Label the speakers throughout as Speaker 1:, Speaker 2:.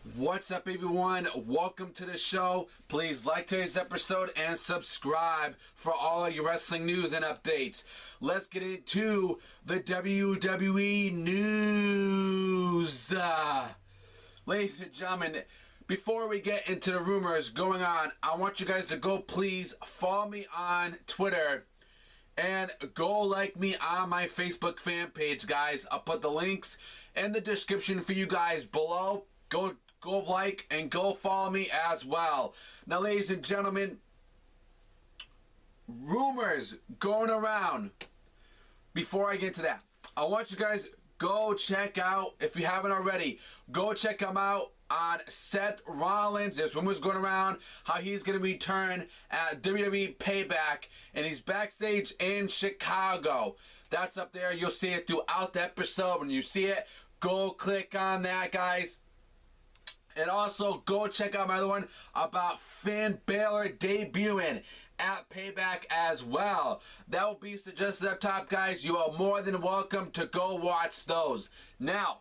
Speaker 1: What's up, everyone? Welcome to the show. Please like today's episode and subscribe for all of your wrestling news and updates. Let's get into the WWE news. Ladies and gentlemen, before we get into the rumors going on, I want you guys to go please follow me on Twitter and go like me on my Facebook fan page, guys. I'll put the links in the description for you guys below. Go like and go follow me as well. Now, ladies and gentlemen, rumors going around. Before I get to that, I want you guys go check out, if you haven't already, go check them out on Seth Rollins. There's rumors going around how he's going to return at WWE Payback, and he's backstage in Chicago. That's up there. You'll see it throughout the episode. When you see it, go click on that, guys. And also, go check out my other one about Finn Balor debuting at Payback as well. That will be suggested up top, guys. You are more than welcome to go watch those. Now,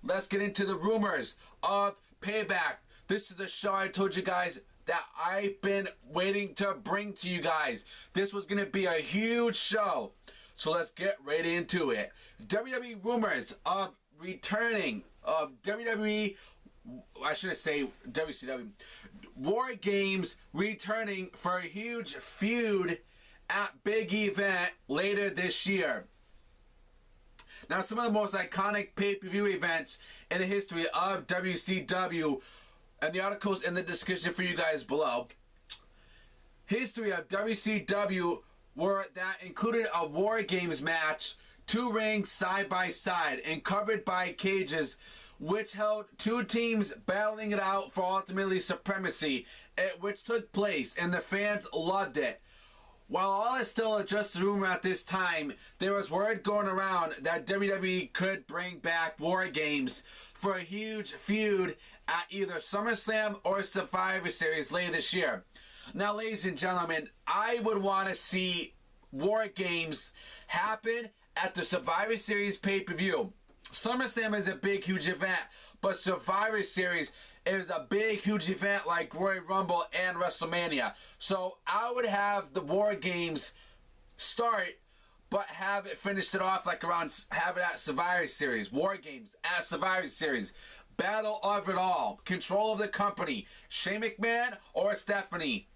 Speaker 1: let's get into the rumors of Payback. This is the show I told you guys that I've been waiting to bring to you guys. This was going to be a huge show. So let's get right into it. WWE rumors of returning of WWE, I shouldn't say WCW, War Games returning for a huge feud at big event later this year. Now, some of the most iconic pay-per-view events in the history of WCW, and the article's in the description for you guys below. History of WCW were that included a War Games match, 2 rings side by side and covered by cages, which held 2 teams battling it out for ultimately supremacy, which took place, and the fans loved it. While all is still just a rumor at this time, there was word going around that WWE could bring back War Games for a huge feud at either SummerSlam or Survivor Series later this year. Now, ladies and gentlemen, I would want to see War Games happen at the Survivor Series pay-per-view. SummerSlam is a big, huge event, but Survivor Series is a big, huge event like Royal Rumble and WrestleMania. So I would have the War Games start, but have it finished it off like around, have it at Survivor Series. War Games at Survivor Series. Battle of it all. Control of the company. Shane McMahon or Stephanie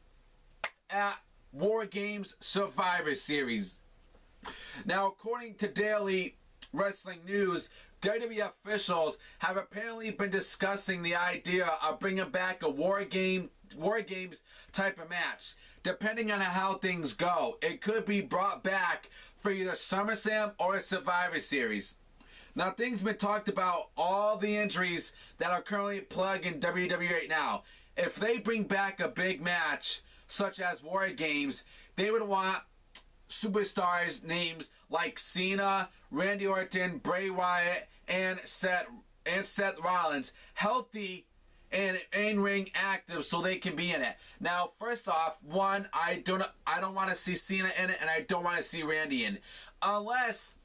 Speaker 1: at War Games Survivor Series. Now, according to Daily Wrestling News, WWE officials have apparently been discussing the idea of bringing back a War Games type of match. Depending on how things go, it could be brought back for either SummerSlam or Survivor Series. Now, things been talked about all the injuries that are currently plagued in WWE right now. If they bring back a big match such as War Games, they would want superstars names like Cena, Randy Orton, Bray Wyatt, and Seth Rollins healthy and in-ring active so they can be in it. Now, first off, one, I don't want to see Cena in it, and I don't want to see Randy in it. Unless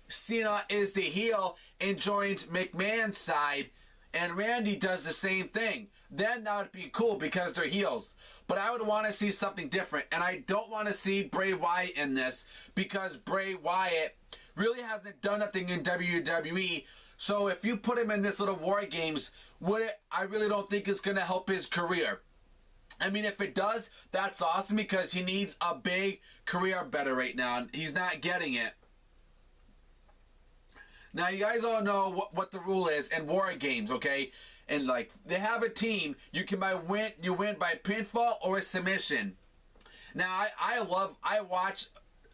Speaker 1: Cena is the heel and joins McMahon's side, and Randy does the same thing. Then that would be cool because they're heels. But I would want to see something different. And I don't want to see Bray Wyatt in this because Bray Wyatt really hasn't done nothing in WWE. So if you put him in this little War Games, I really don't think it's going to help his career. I mean, if it does, that's awesome because he needs a big career better right now. And he's not getting it. Now, you guys all know what the rule is in War Games, okay? And, like, they have a team. You win by pinfall or a submission. Now, I watch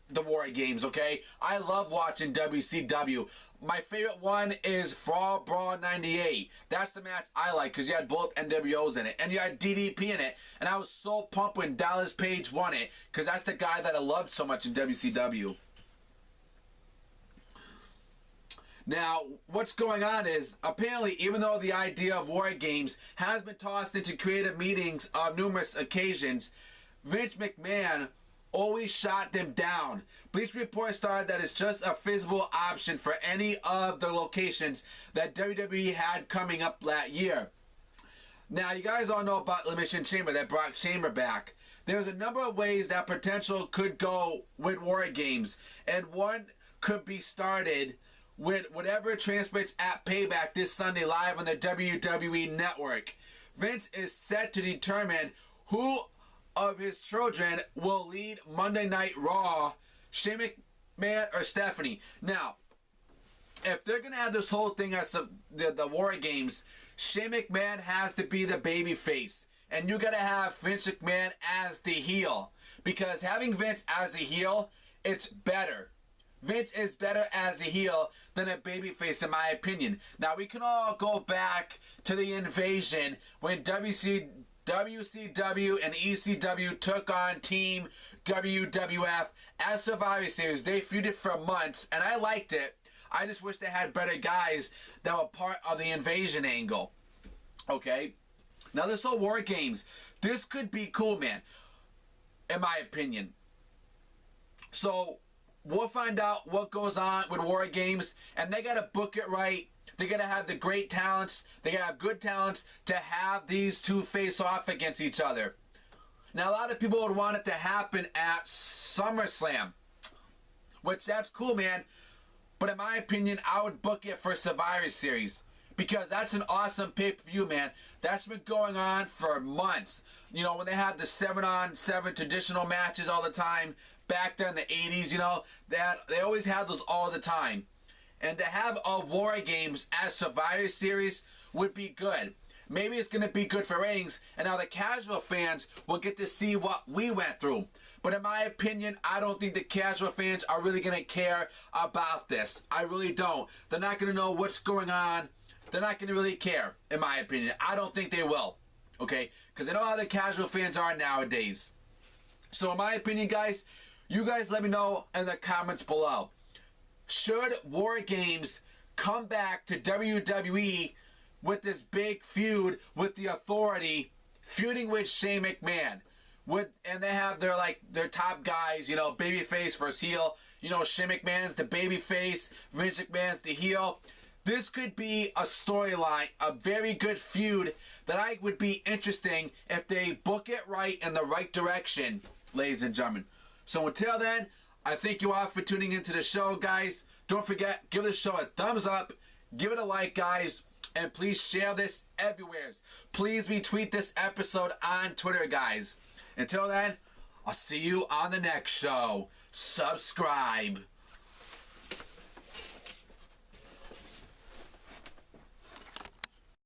Speaker 1: the War Games, okay? I love watching WCW. My favorite one is Fall Brawl 98. That's the match I like because you had both NWOs in it. And you had DDP in it. And I was so pumped when Dallas Page won it because that's the guy that I loved so much in WCW. Now, what's going on is, apparently, even though the idea of War Games has been tossed into creative meetings on numerous occasions, Vince McMahon always shot them down. Bleach Report started that it's just a feasible option for any of the locations that WWE had coming up that year. Now, you guys all know about Elimination Chamber, that brought Chamber back. There's a number of ways that potential could go with War Games, and one could be started with whatever transmits at Payback this Sunday live on the WWE Network. Vince is set to determine who of his children will lead Monday Night Raw, Shane McMahon or Stephanie. Now, if they're going to have this whole thing as the War Games, Shane McMahon has to be the baby face. And you got to have Vince McMahon as the heel. Because having Vince as a heel, it's better. Vince is better as a heel than a babyface, in my opinion. Now, we can all go back to the Invasion when WCW and ECW took on Team WWF as Survivor Series. They feuded for months, and I liked it. I just wish they had better guys that were part of the Invasion angle. Okay? Now, this whole War Games, this could be cool, man, in my opinion. So, we'll find out what goes on with War Games, and they got to book it right. They got to have the great talents. They got to have good talents to have these two face off against each other. Now, a lot of people would want it to happen at SummerSlam, which that's cool, man. But in my opinion, I would book it for Survivor Series because that's an awesome pay-per-view, man. That's been going on for months. You know, when they had the 7-on-7 traditional matches all the time, back then in the 80s, you know, they always had those all the time. And to have a War Games as Survivor Series would be good. Maybe it's going to be good for ratings, and now the casual fans will get to see what we went through. But in my opinion, I don't think the casual fans are really going to care about this. I really don't. They're not going to know what's going on. They're not going to really care, in my opinion. I don't think they will, okay? Because I know how the casual fans are nowadays. So in my opinion, guys, you guys let me know in the comments below. Should War Games come back to WWE with this big feud with the Authority, feuding with Shane McMahon? And they have their top guys, you know, babyface versus heel. You know, Shane McMahon's the babyface, Vince McMahon's the heel. This could be a storyline, a very good feud that I would be interesting if they book it right in the right direction, ladies and gentlemen. So until then, I thank you all for tuning into the show, guys. Don't forget, give the show a thumbs up, give it a like, guys, and please share this everywhere. Please retweet this episode on Twitter, guys. Until then, I'll see you on the next show. Subscribe.